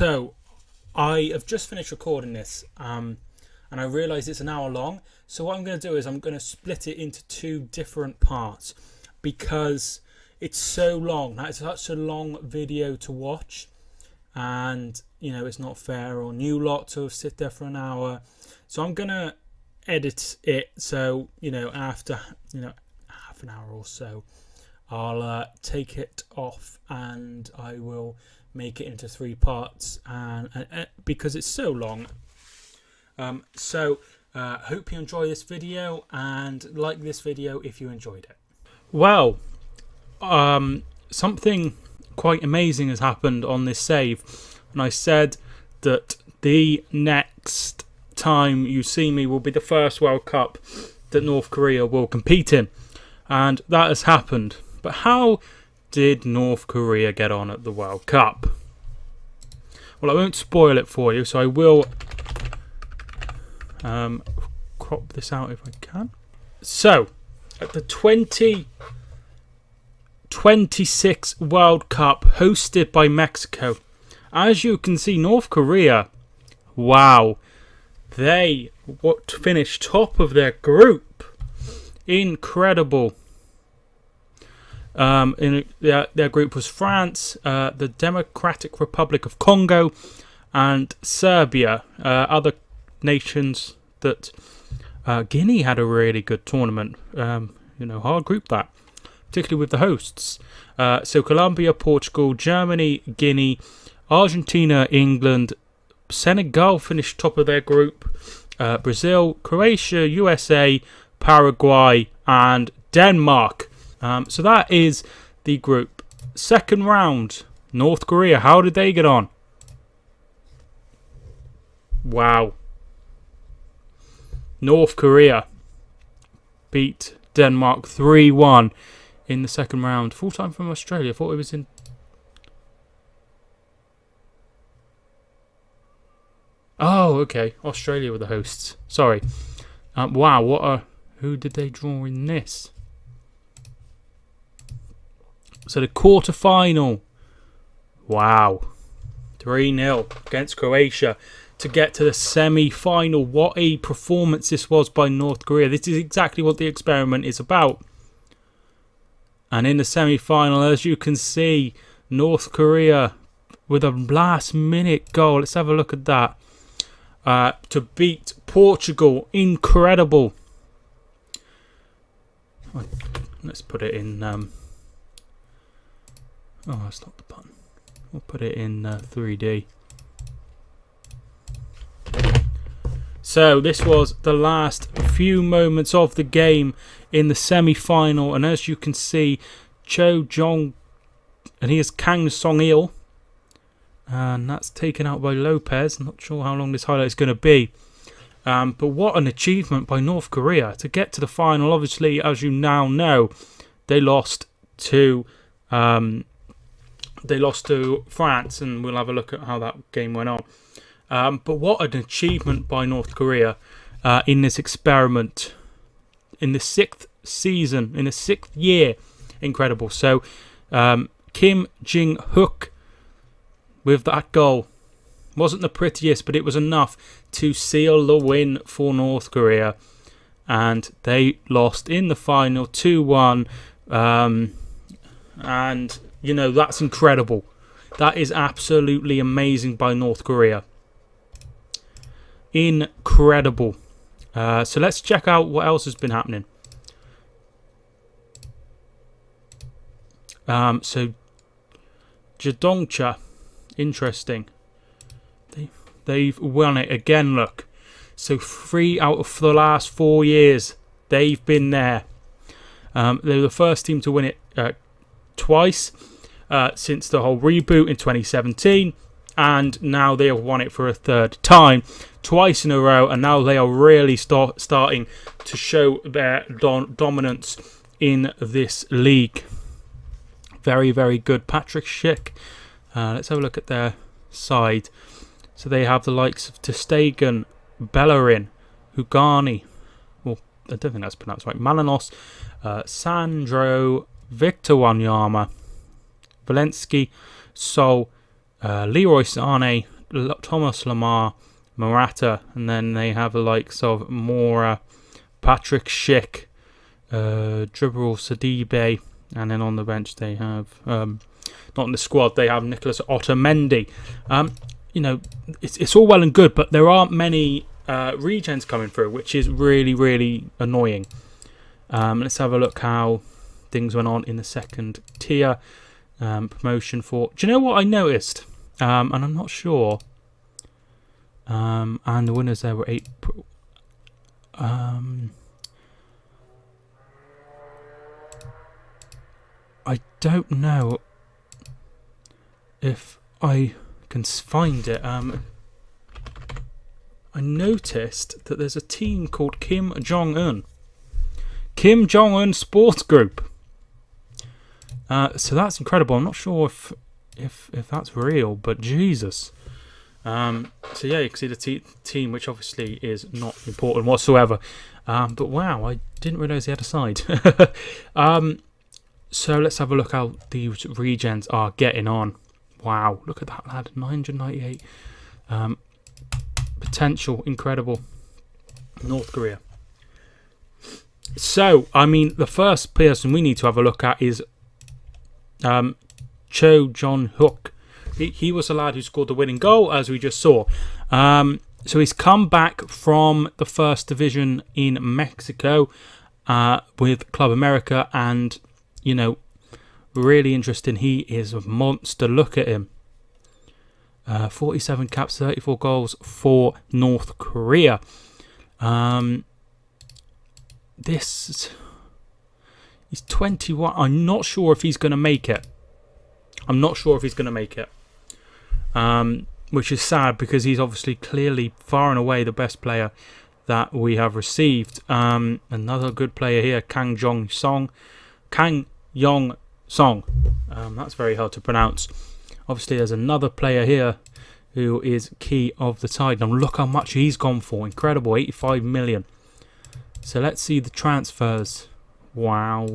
So I have just finished recording this, and I realise it's an hour long. So what I'm going to do is I'm going to split it into two different parts because it's so long. That's such a long video to watch, and it's not fair on you lot to sit there for an hour. So I'm going to edit it so after half an hour or so I'll take it off and I will make it into three parts, and because it's so long. Hope you enjoy this video and like this video if you enjoyed it. Well, something quite amazing has happened on this save, and I said that the next time you see me will be the first World Cup that North Korea will compete in, and that has happened. But how did North Korea get on at the World Cup? Well, I won't spoil it for you, so I will crop this out if I can. So, at the 2026 World Cup hosted by Mexico, as you can see, North Korea, wow, they finished top of their group. Incredible. Their group was France, the Democratic Republic of Congo, and Serbia. Other nations that Guinea had a really good tournament. Hard group that, particularly with the hosts. So Colombia, Portugal, Germany, Guinea, Argentina, England, Senegal finished top of their group. Brazil, Croatia, USA, Paraguay, and Denmark. So that is the group. Second round, North Korea. How did they get on? Wow. North Korea beat Denmark 3-1 in the second round. Full time from Australia. I thought it was in... Oh, okay. Australia were the hosts. Sorry. Wow, who did they draw in this? So the quarter-final. Wow. 3-0 against Croatia to get to the semi-final. What a performance this was by North Korea. This is exactly what the experiment is about. And in the semi-final, as you can see, North Korea with a last-minute goal. Let's have a look at that. To beat Portugal. Incredible. Let's put it in... Oh, that's not the button. We'll put it in 3D. So this was the last few moments of the game in the semi-final, and as you can see, Cho Jong, and he is Kang Song-il, and that's taken out by Lopez. I'm not sure how long this highlight is going to be, but what an achievement by North Korea to get to the final. Obviously, as you now know, they lost to France, and we'll have a look at how that game went on. But what an achievement by North Korea in this experiment. In the 6th season, in the 6th year. Incredible. So, Kim Jin-hook with that goal. Wasn't the prettiest, but it was enough to seal the win for North Korea. And they lost in the final 2-1. And... that's incredible. That is absolutely amazing by North Korea. Incredible. So let's check out what else has been happening. So Jadongcha, interesting. They've won it again, look. So 3 out of the last 4 years, they've been there. They were the first team to win it twice. Since the whole reboot in 2017, and now they have won it for a third time, twice in a row, and now they are really starting to show their dominance in this league. Very, very good. Patrick Schick. Let's have a look at their side. So they have the likes of ter Stegen, Bellerin, Hugani. Well, I don't think that's pronounced right. Malanos, Sandro, Victor Wanyama, Valensky, Sol, Leroy Sané, Thomas Lemar, Morata, and then they have the likes of Mora, Patrick Schick, Djibril Sidibe, and then on the bench they have, not in the squad, they have Nicolas Otamendi. It's all well and good, but there aren't many regens coming through, which is really, really annoying. Let's have a look how things went on in the second tier. Promotion for... Do you know what I noticed? And I'm not sure. And the winners there were 8... I don't know if I can find it. I noticed that there's a team called Kim Jong-un Sports Group. So that's incredible. I'm not sure if that's real, but Jesus. So yeah, you can see the team, which obviously is not important whatsoever. But wow, I didn't realise they had a side. So let's have a look how these regens are getting on. Wow, look at that lad, 998. Potential, incredible. North Korea. So, I mean, the first person we need to have a look at is Cho Jong-hook. He was the lad who scored the winning goal, as we just saw. So he's come back from the first division in Mexico with Club America, and really interesting. He is a monster. Look at him. 47 caps, 34 goals for North Korea. He's 21. I'm not sure if he's going to make it. Which is sad, because he's obviously clearly far and away the best player that we have received. Another good player here, Kang Yong Song. That's very hard to pronounce. Obviously, there's another player here who is key of the side. Now look how much he's gone for. Incredible, 85 million. So let's see the transfers. Wow.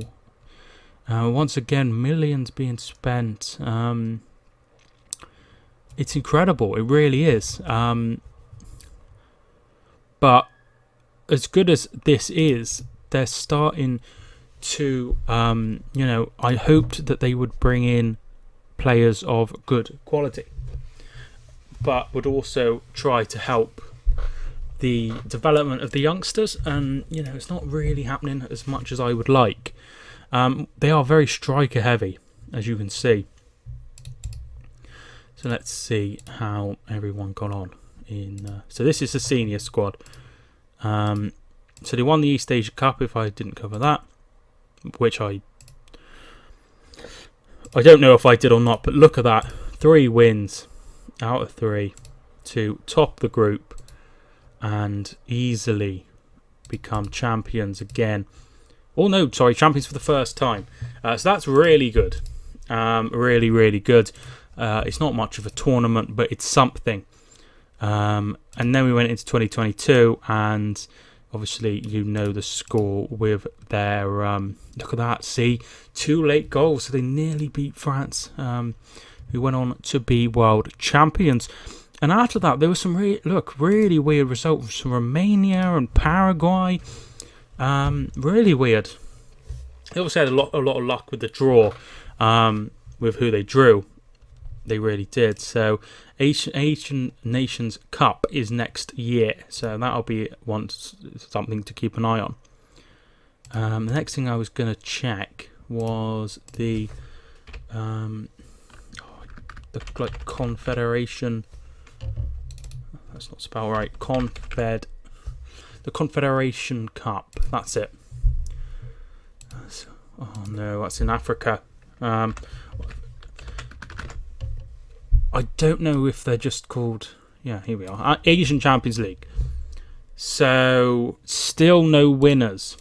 Once again, millions being spent. It's incredible. It really is. But as good as this is, they're starting to, I hoped that they would bring in players of good quality, but would also try to help the development of the youngsters. And it's not really happening as much as I would like. They are very striker heavy, as you can see. So let's see how everyone got on in. So this is the senior squad. So they won the East Asia Cup, if I didn't cover that, which I don't know if I did or not, but look at that. 3 wins out of 3 to top the group and easily become champions again. Oh no, sorry, champions for the first time. So that's really good. Really, really good. It's not much of a tournament, but it's something. And then we went into 2022, and obviously the score with their... look at that, see? 2 late goals, so they nearly beat France, who went on to be world champions. And after that, there was some really weird results from Romania and Paraguay. Really weird. They also had a lot of luck with the draw, with who they drew. They really did. So Asian Nations Cup is next year, so that'll be something to keep an eye on. The next thing I was going to check was the Confederation. That's not spelled right. The Confederation Cup. That's it. Oh no, that's in Africa. I don't know if they're just called... Yeah, here we are. Asian Champions League. So, still no winners.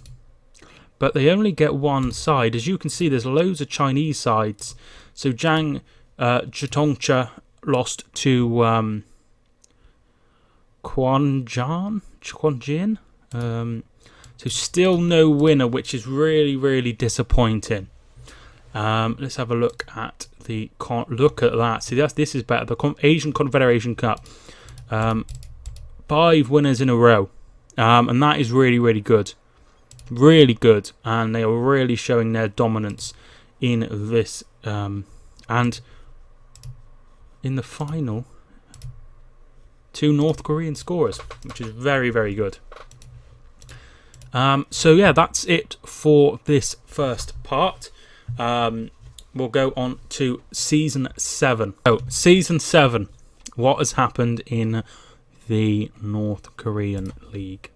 But they only get one side. As you can see, there's loads of Chinese sides. So, Jitongcha lost to Quanjin. So, still no winner, which is really, really disappointing. Let's have a look at the look at that. See, this is better. The Asian Confederation Cup, 5 winners in a row, and that is really, really good, really good. And they are really showing their dominance in this. And in the final, 2 North Korean scorers, which is very, very good. So yeah, that's it for this first part. We'll go on to Season 7. So, Season 7, what has happened in the North Korean League?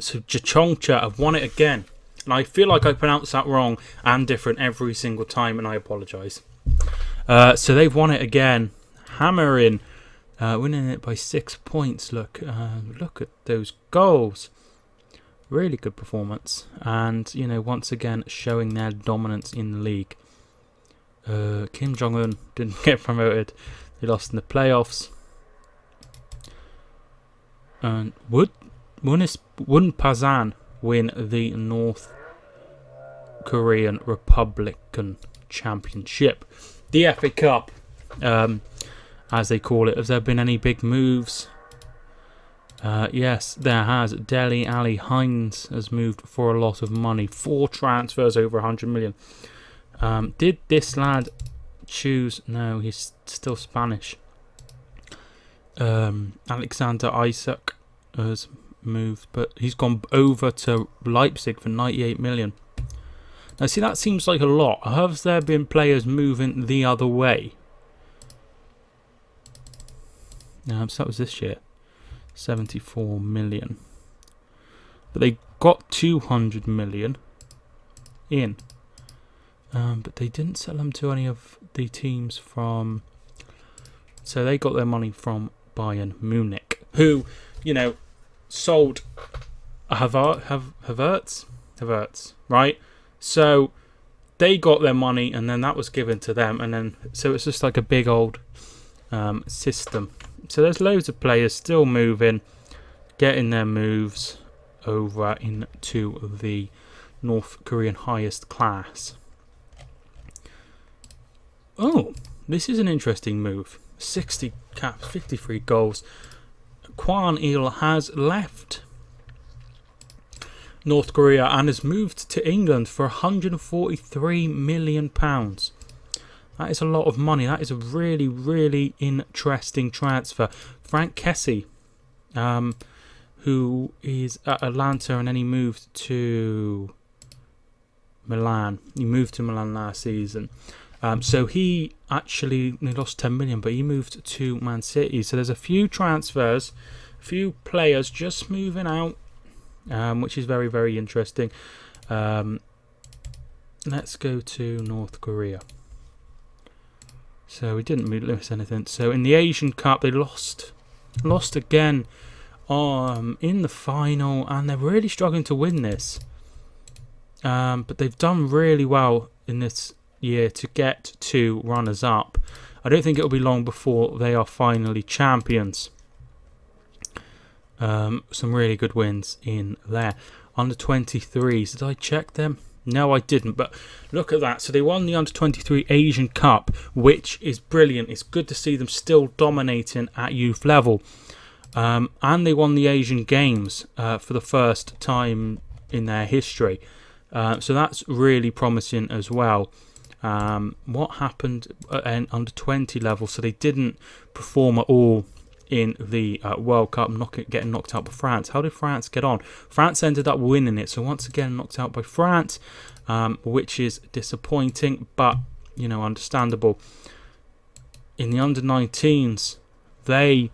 So, Jecheongcha have won it again. And I feel like I pronounce that wrong and different every single time, and I apologise. So, they've won it again, hammering, winning it by 6 points. Look at those goals. Really good performance, and once again showing their dominance in the league. Kim Jong-un didn't get promoted; they lost in the playoffs. And Wonpasan win the North Korean Republican Championship, the FA Cup, as they call it. Has there been any big moves? Yes, there has. Dele Alli Hines has moved for a lot of money. 4 transfers over 100 million. Did this lad choose? No, he's still Spanish. Alexander Isak has moved, but he's gone over to Leipzig for 98 million. Now, see, that seems like a lot. Have there been players moving the other way? So that was this year. 74 million, but they got 200 million in, but they didn't sell them to any of the teams from, so they got their money from Bayern Munich, who sold Havertz, right? So they got their money, and then that was given to them, and then so it's just like a big old system. So there's loads of players still moving, getting their moves over into the North Korean highest class. Oh, this is an interesting move. 60 caps, 53 goals. Kwan Il has left North Korea and has moved to England for £143 million. That is a lot of money. That is a really, really interesting transfer. Frank Kessie, who is at Atlanta, and then he moved to Milan. He moved to Milan last season. So he lost 10 million, but he moved to Man City. So there's a few transfers, a few players just moving out, which is very, very interesting. Let's go to North Korea. So we didn't miss anything. So in the Asian Cup, they lost again in the final, and they're really struggling to win this. But they've done really well in this year to get to runners-up. I don't think it'll be long before they are finally champions. Some really good wins in there. Under 23s, did I check them? No, I didn't, but look at that. So they won the Under-23 Asian Cup, which is brilliant. It's good to see them still dominating at youth level. And they won the Asian Games for the first time in their history. So that's really promising as well. What happened at an Under-20 level? So they didn't perform at all in the World Cup, getting knocked out by France. How did France get on? France ended up winning it, so once again knocked out by France, which is disappointing, but understandable. In the Under-19s, they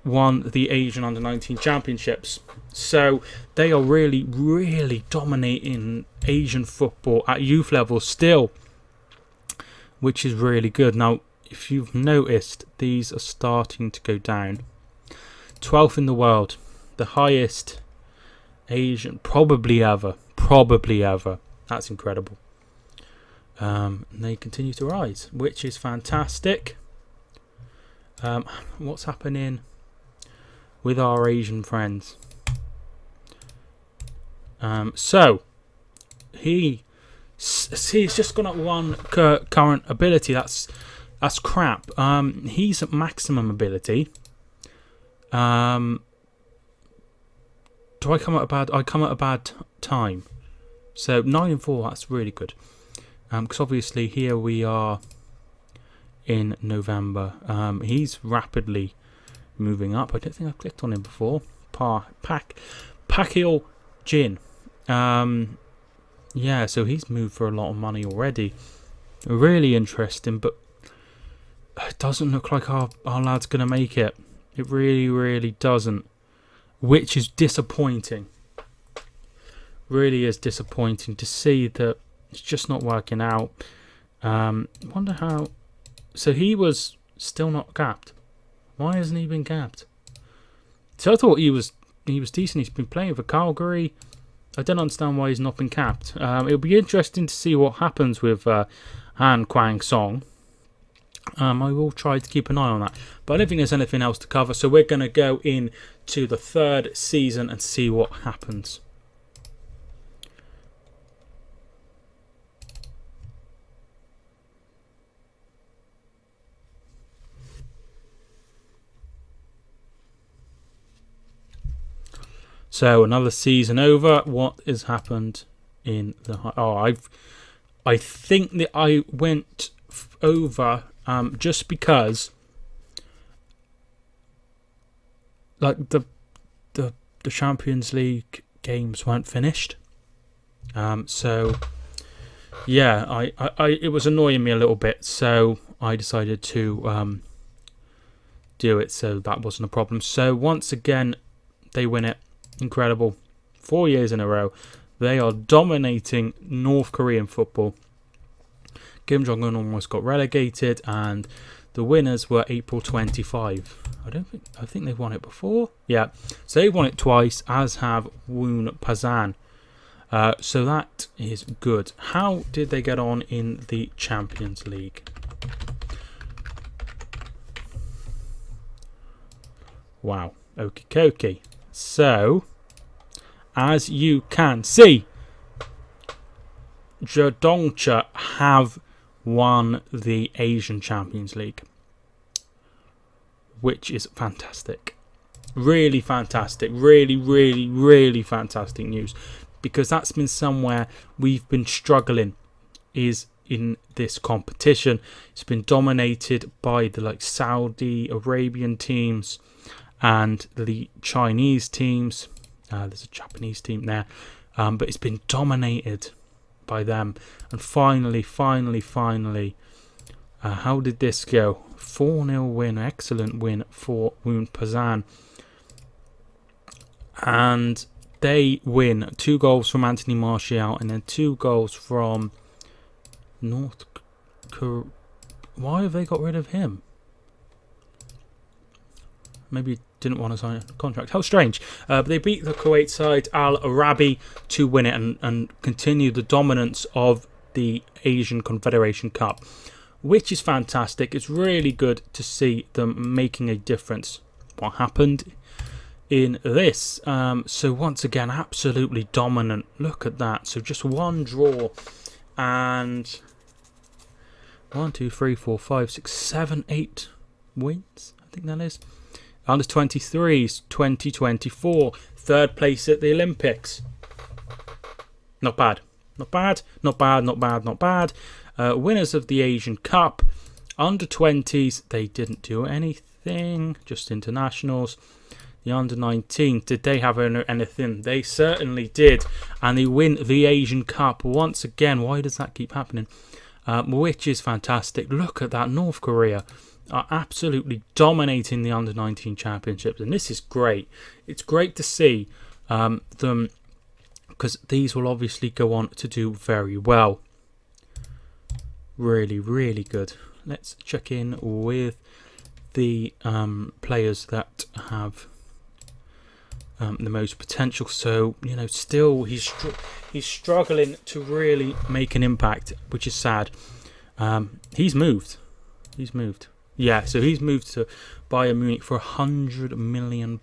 won the Asian Under-19 Championships, so they are really, really dominating Asian football at youth level still, which is really good. Now, if you've noticed, these are starting to go down. 12th in the world, the highest Asian probably ever. That's incredible. And they continue to rise, which is fantastic. What's happening with our Asian friends? So he's just gone up one current ability. That's crap. He's at maximum ability. Do I come at a bad? I come at a bad time. So 9 and 4. That's really good. Because obviously here we are in November. He's rapidly moving up. I don't think I've clicked on him before. Pacquiao Jin. Yeah, so he's moved for a lot of money already. Really interesting, but it doesn't look like our lad's going to make it. It really, really doesn't. Which is disappointing. Really is disappointing to see that it's just not working out. Wonder how... So he was still not capped. Why hasn't he been capped? So I thought he was decent. He's been playing for Calgary. I don't understand why he's not been capped. It'll be interesting to see what happens with Han Kwang Song. I will try to keep an eye on that. But I don't think there's anything else to cover. So we're going to go into the third season and see what happens. So another season over. What has happened in the... I think that I went over just because like the Champions League games weren't finished. So yeah, I it was annoying me a little bit, so I decided to do it, so that wasn't a problem. So once again they win it. Incredible. 4 years in a row. They are dominating North Korean football. Kim Jong-un almost got relegated, and the winners were April 25. I think they've won it before. Yeah. So they've won it twice, as have Woon Pazan. So that is good. How did they get on in the Champions League? Wow. Okie dokie. So, as you can see, Jadongcha have won the Asian Champions League, which is fantastic. Really fantastic. Really, really, really fantastic news, because that's been somewhere we've been struggling, is in this competition. It's been dominated by the Saudi Arabian teams and the Chinese teams. There's a Japanese team there, but it's been dominated by them. And finally, how did this go? 4-0 win, excellent win for Woon Pazan. And they win 2 goals from Anthony Martial and then 2 goals from North Korea. Why have they got rid of him? Maybe didn't want to sign a contract. How strange. But they beat the Kuwait side Al Arabi to win it and continue the dominance of the Asian Confederation Cup, which is fantastic. It's really good to see them making a difference. What happened in this? So once again, absolutely dominant. Look at that. So just 1 draw and 1, 2, 3, 4, 5, 6, 7, 8 wins. I think that is. Under 23s, 2024, 3rd place at the Olympics. Not bad. Not bad. Not bad. Not bad. Not bad. Winners of the Asian Cup. Under 20s, they didn't do anything. Just internationals. The under 19, did they have anything? They certainly did. And they win the Asian Cup once again. Why does that keep happening? Which is fantastic. Look at that. North Korea are absolutely dominating the under 19 championships, and this is great. It's great to see them, because these will obviously go on to do very well. Really, really good. Let's check in with the players that have the most potential. So, still he's struggling to really make an impact, which is sad. He's moved. Yeah, so he's moved to Bayern Munich for £100 million.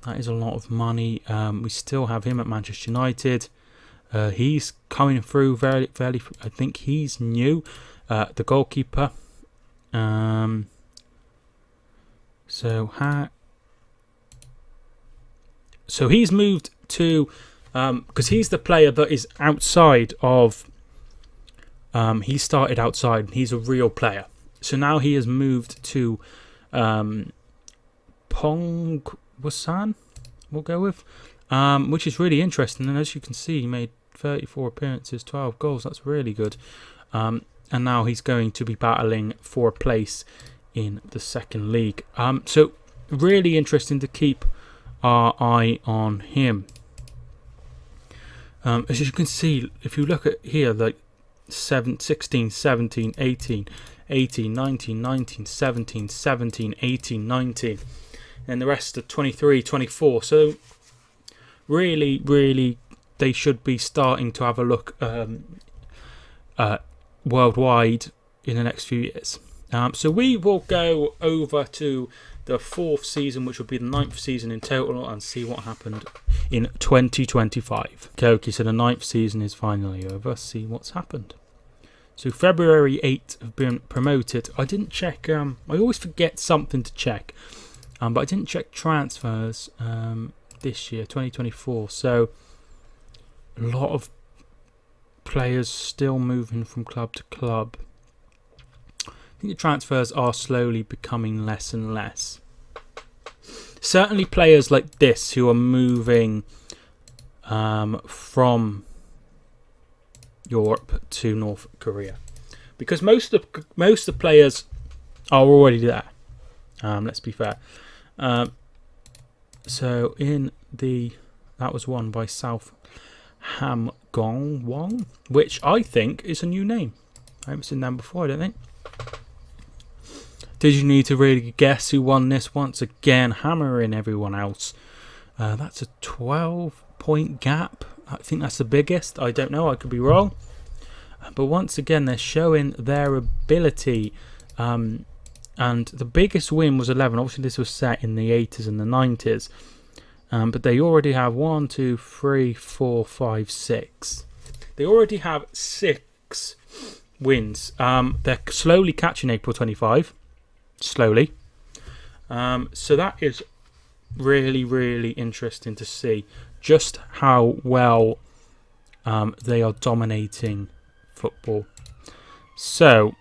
That is a lot of money. We still have him at Manchester United. He's coming through very. I think he's new. The goalkeeper. So he's moved to, because he's the player that is outside of. He started outside. He's a real player. So now he has moved to Pongwasan, we'll go with, which is really interesting. And as you can see, he made 34 appearances, 12 goals. That's really good. And now he's going to be battling for a place in the second league. So really interesting to keep our eye on him. As you can see, if you look at here, like 16, 17, 18, 18, 19, 19, 17, 17, 18, 19, and the rest are 23, 24. So really, they should be starting to have a look worldwide in the next few years. So we will go over to the 4th season, which will be the 9th season in total, and see what happened in 2025. Okay, so the 9th season is finally over. See what's happened. So February 8th have been promoted. I didn't check. I always forget something to check, but I didn't check transfers this year, 2024. So a lot of players still moving from club to club. I think the transfers are slowly becoming less and less. Certainly players like this who are moving from Europe to North Korea, because most of the players are already there. Let's be fair. So that was won by South Hamgong, which I think is a new name. I haven't seen them before, I don't think. Did you need to really guess who won this? Once again, hammering everyone else. That's a 12-point gap. I think that's the biggest. I don't know. I could be wrong. But once again, they're showing their ability. And the biggest win was 11. Obviously, this was set in the 80s and the 90s. But they already have 1, 2, 3, 4, 5, 6. They already have 6 wins. They're slowly catching April 25. Slowly. So that is really interesting to see just how well they are dominating football. So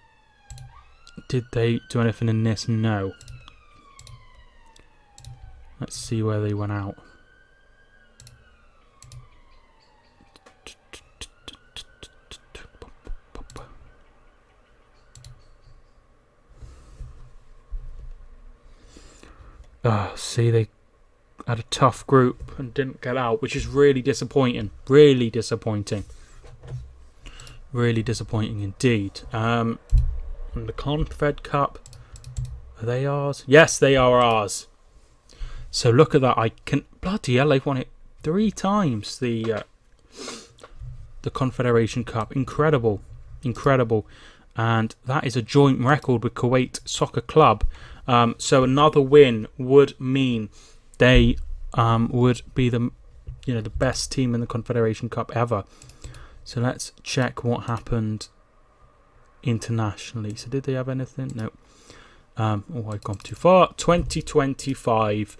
did they do anything in this? No. Let's see where they went out. See, they had a tough group and didn't get out, which is really disappointing. Really disappointing indeed. And the Confed Cup, are they ours? Yes, they are ours. So look at that. Bloody hell, they've won it 3 times. The Confederation Cup. Incredible. And that is a joint record with Kuwait Soccer Club. So another win would mean they would be the best team in the Confederation Cup ever. So let's check what happened internationally. So did they have anything? No. I've gone too far. 2025.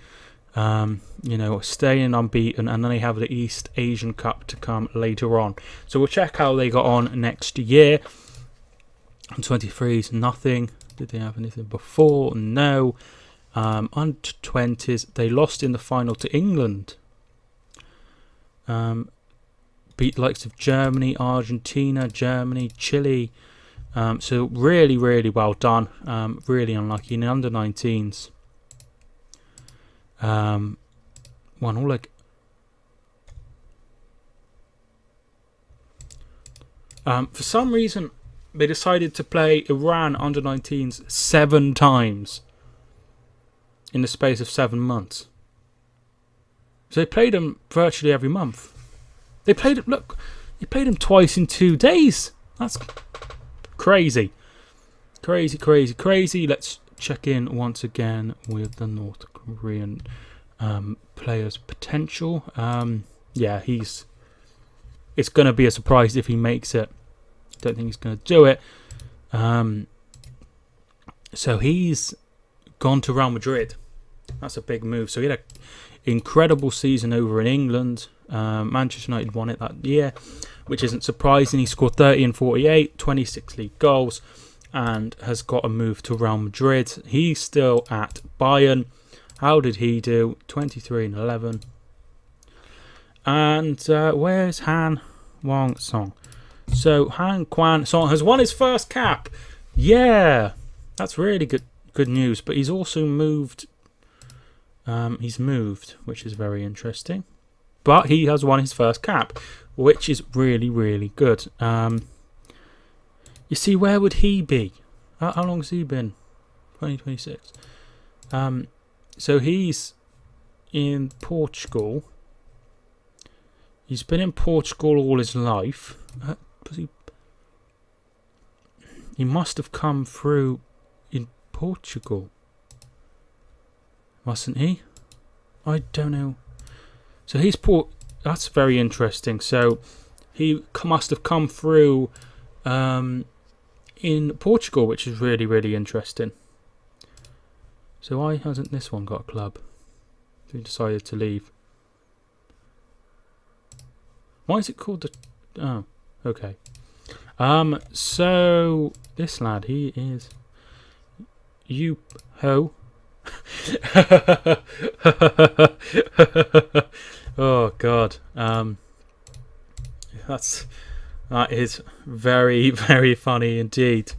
Staying unbeaten, and then they have the East Asian Cup to come later on. So we'll check how they got on next year. And 23s, nothing. Did they have anything before? No. Under 20s, they lost in the final to England. Beat the likes of Germany, Argentina, Germany, Chile. So really well done. Really unlucky. In the under 19s, won all like. For some reason, they decided to play Iran under 19s 7 times in the space of 7 months. So they played them virtually every month. They played them twice in 2 days. That's crazy. Crazy. Let's check in once again with the North Korean player's potential. Yeah, it's going to be a surprise if he makes it. Don't think he's going to do it. So he's gone to Real Madrid. That's a big move. So he had an incredible season over in England. Manchester United won it that year, which isn't surprising. He scored 30 and 48, 26 league goals, and has got a move to Real Madrid. He's still at Bayern. How did he do? 23 and 11. And where's Han Wang Song? So Han Quan Song has won his first cap. Yeah, that's really good news. But he's also moved. He's moved, which is very interesting. But he has won his first cap, which is really, really good. You see, where would he be? How long has he been? 2026. So he's in Portugal. He's been in Portugal all his life. He must have come through in Portugal, mustn't he? I don't know. So he's that's very interesting. So he must have come through in Portugal, which is really, really interesting. So why hasn't this one got a club? He decided to leave. Why is it called the... Oh, okay. So this lad, he is... Ho. Oh God. That is very, very funny indeed.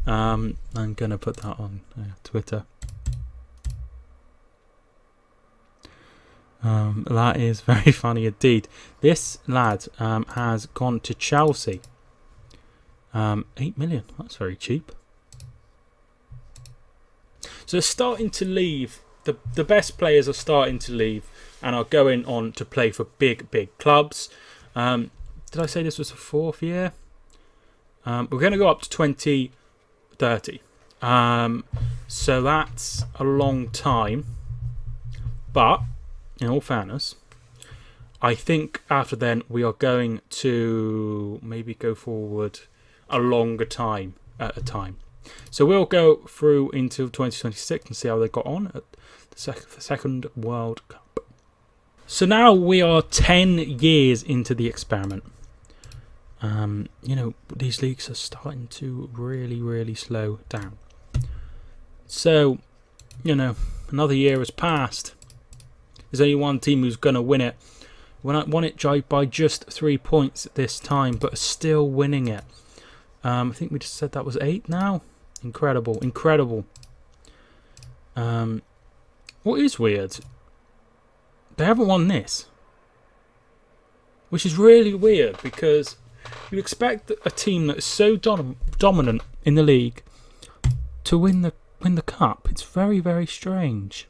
I'm gonna put that on Twitter. That is very funny indeed. This lad has gone to Chelsea. 8 million. That's very cheap. So they're starting to leave. The best players are starting to leave and are going on to play for big, big clubs. Did I say this was the 4th year? We're going to go up to 2030. So that's a long time. But, in all fairness, I think after then we are going to maybe go forward a longer time at a time. So we'll go through into 2026 and see how they got on at the second World Cup. So now we are 10 years into the experiment. These leagues are starting to really, really slow down. So, another year has passed. There's only one team who's going to win it. Won it by just 3 points this time, but still winning it. I think we just said that was 8 now. Incredible. What is weird? They haven't won this, which is really weird because you expect a team that is so dominant in the league to win the cup. It's very, very strange.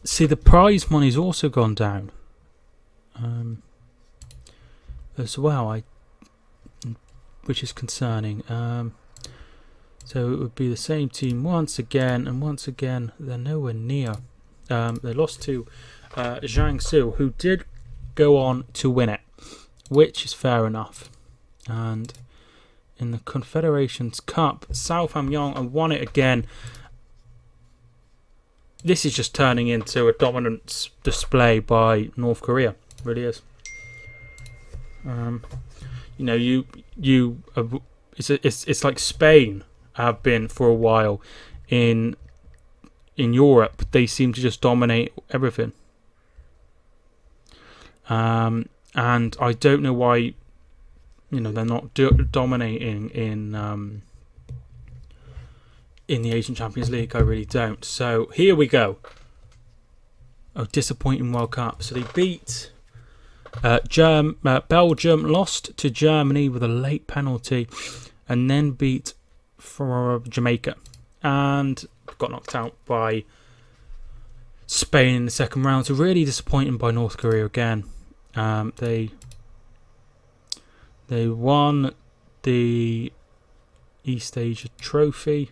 See, the prize money's also gone down as well, which is concerning. So it would be the same team once again, and once again they're nowhere near. They lost to Jiangsu, who did go on to win it, which is fair enough. And in the Confederations Cup, South Hamgyong won it again. This is just turning into a dominance display by North Korea. It really is. It's like Spain have been for a while in Europe. They seem to just dominate everything. And I don't know why, they're not dominating in the Asian Champions League. I really don't. So here we go. Oh, disappointing World Cup. So they beat Belgium, lost to Germany with a late penalty, and then beat for Jamaica, and got knocked out by Spain in the second round. So really disappointing by North Korea again. They won the East Asia Trophy.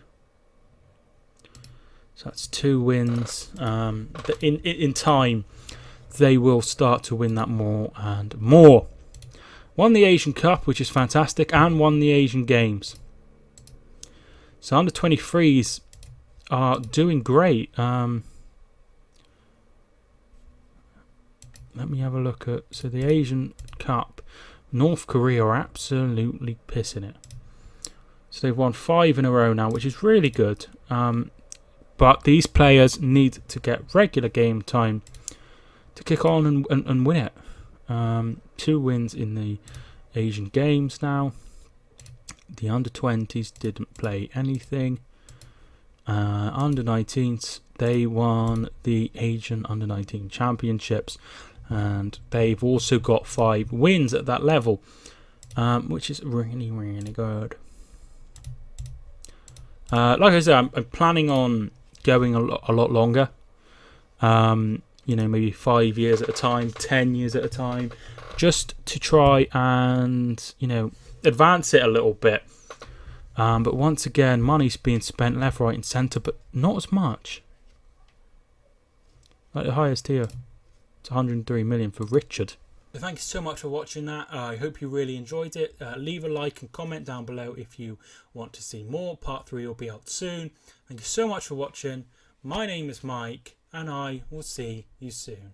So that's 2 wins. In time, they will start to win that more and more. Won the Asian Cup, which is fantastic, and won the Asian Games. So under 23s are doing great. Let me have a look at, so the Asian Cup, North Korea are absolutely pissing it. So they've won 5 in a row now, which is really good. But these players need to get regular game time to kick on and win it. 2 wins in the Asian Games now. The under 20s didn't play anything. Under 19s, they won the Asian under 19 championships, and they've also got 5 wins at that level, which is really, really good. Like I said, I'm planning on going a lot longer. Maybe 5 years at a time, 10 years at a time, just to try and, advance it a little bit. But once again, money's being spent left, right and centre, but not as much. Like the highest tier, it's 103 million for Richard. So thank you so much for watching that. I hope you really enjoyed it. Leave a like and comment down below if you want to see more. Part 3 will be out soon. Thank you so much for watching. My name is Mike, and I will see you soon.